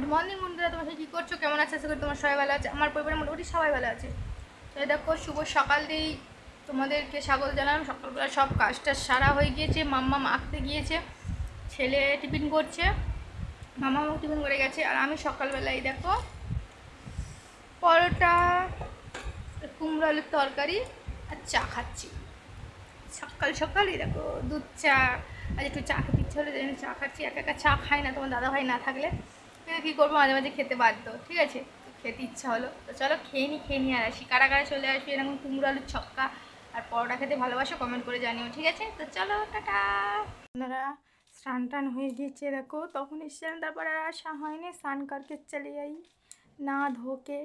Good morning বন্ধুরা, তোমরা কী করছো, কেমন আছে? আশা করি তোমার সবাই ভালো আছে। আমার পরিবারের মোটামুটি সবাই ভালো আছে। তো দেখো, শুভ সকাল দিয়েই তোমাদেরকে স্বাগত জানালাম। সকালবেলা সব কাজটা সারা হয়ে গিয়েছে। মাম্মা আঁকতে গিয়েছে, ছেলে টিফিন করছে, মামাও টিফিন করে গেছে। আর আমি সকালবেলায় দেখো পরোটা, কুমড়ো আলুর তরকারি আর চা খাচ্ছি। সকাল সকালই দেখো দুধ চা, আজ একটু চা খেতে ইচ্ছে হলো, যেন চা খাচ্ছি। একা একা চা খাই না, তোমার দাদাভাই না থাকলে কী করবো, মাঝে মাঝে খেতে বাধ্য। ঠিক আছে, খেতে ইচ্ছা হলো তো চলো খেয়ে নিই আর আসি। কারা কারা চলে আসবে এরকম কুমড়ো আলুর ছক্কা আর পরোটা খেতে ভালোবাসো, কমেন্ট করে জানিও। ঠিক আছে, তো চলো টাটা। আপনারা স্নান টান হয়ে গিয়েছে দেখো, তখন এসেছিলেন, তারপর আর আসা হয়নি। স্নান করকে চলে যাই না ধोके।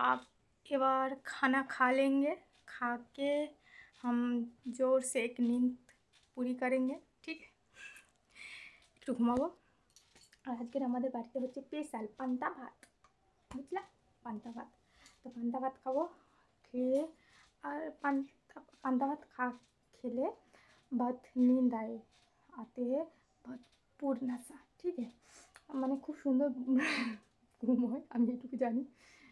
आप এবার खाना खा लेंगे, खा के हम जोर से एक नींद पूरी करेंगे। ঠিক, একটু ঘুমাবো। আর আজকের আমাদের বাড়িতে হচ্ছে স্পেশাল পান্তা ভাত, বুঝলা? পান্তা ভাত, তো পান্তা ভাত খাবো। খেয়ে আর পান্তা ভাত খেলে बहुत नींद आते हैं, बहुत पूर्ण सा। ঠিক আছে, মানে খুব সুন্দর ঘুম হয়, আমি এটুকু জানি।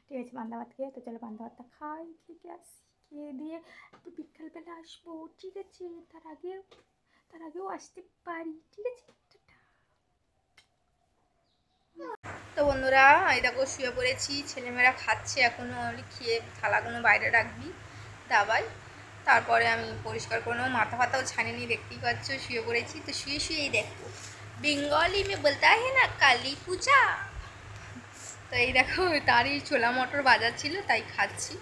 ঠিক আছে, পান্তা ভাত খেয়ে তো চলো পান্তা ভাতটা খাই, খেয়ে আসি। খেয়ে দিয়ে তো বিকালবেলা আসবো। ঠিক আছে, তার আগেও আসতে পারি। ঠিক আছে, তো বন্ধুরা এই দেখো শুয়ে পড়েছি, ছেলেমেয়েরা খাচ্ছে এখনও। খেয়ে থালাগুলো বাইরে রাখবি দাবাই, তারপরে আমি পরিষ্কার করে নেবো। মাথা ফাতাও ছানিনি, দেখতেই পাচ্ছ। শুয়ে পড়েছি, তো শুয়ে শুয়েই দেখো, বেঙ্গলি মে বলতা হে না কালী পূজা। তো এই দেখো তারই ছোলা মটর বাজার ছিল, তাই খাচ্ছি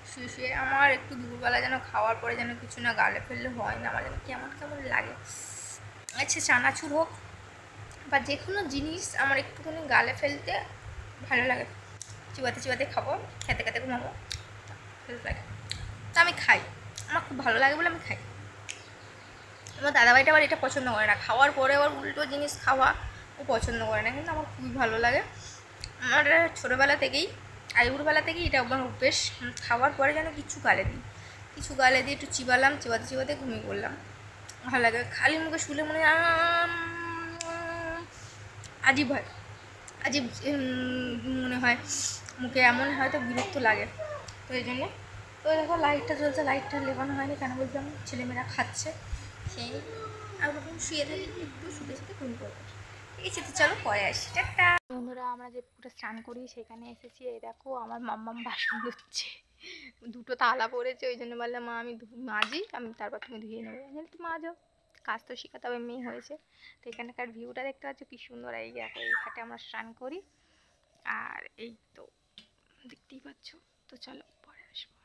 শুয়ে শুয়ে। আমার একটু দুপুরবেলা যেন খাওয়ার পরে যেন কিছু না গালে ফেললে হয় না, আমার যেন কেমন কেমন লাগে। আচ্ছা, চানাচুর হোক বা যে কোনো জিনিস আমার একটুখানি গালে ফেলতে ভালো লাগে। চিবাতে চিবাতে খাবো, খেতে খেতে ঘুমাবো, ভালো লাগে। তো আমি খাই, আমার খুব ভালো লাগে বলে আমি খাই। আমার দাদাভাইটা আবার এটা পছন্দ করে না, খাওয়ার পরে আবার উল্টো জিনিস খাওয়া ও পছন্দ করে না, কিন্তু আমার খুবই ভালো লাগে। আমার ছোটোবেলা থেকেই, আইবুড়বেলা থেকেই এটা আমার অভ্যেস। খাওয়ার পরে যেন কিছু গালে দিয়ে একটু চিবালাম, চিবাতে চিবাতে ঘুমিয়ে পড়লাম, ভালো লাগে। খালি মুখে শুলে মনে আজীব হয়, আজীব মনে হয় মুখে, এমন হয়তো বিরক্ত লাগে। তো এই জন্যে তো দেখো লাইটটা জ্বলছে, লাইটটা লেবানো হয়নি কেন বলছিলাম, ছেলেমেয়েরা খাচ্ছে, খেয়ে আর ওরকম শুয়ে থাকি, একটু শুতে শুতে ঘুম পড়বে। ঠিক আছে, তো চলো পরে আসি, টাটা। বন্ধুরা, আমরা যে পুরো স্নান করি সেখানে এসেছি। এই দেখো আমার মাম্মাম বাসন ধুচ্ছে, দুটো তালা পড়েছে, ওই জন্য বললাম মা আমি মাজি, আমি তারপর তুমি ধুয়ে নেবো। তুমি মাজো, কাজ তো শেখাতে হবে, মেয়ে হয়েছে। তো এখানকার ভিউটা দেখতে পাচ্ছ কি সুন্দর। এই দেখো এই ঘাটে আমরা স্নান করি, আর এই তো দেখতেই পাচ্ছ। তো চলো পরে আসবো।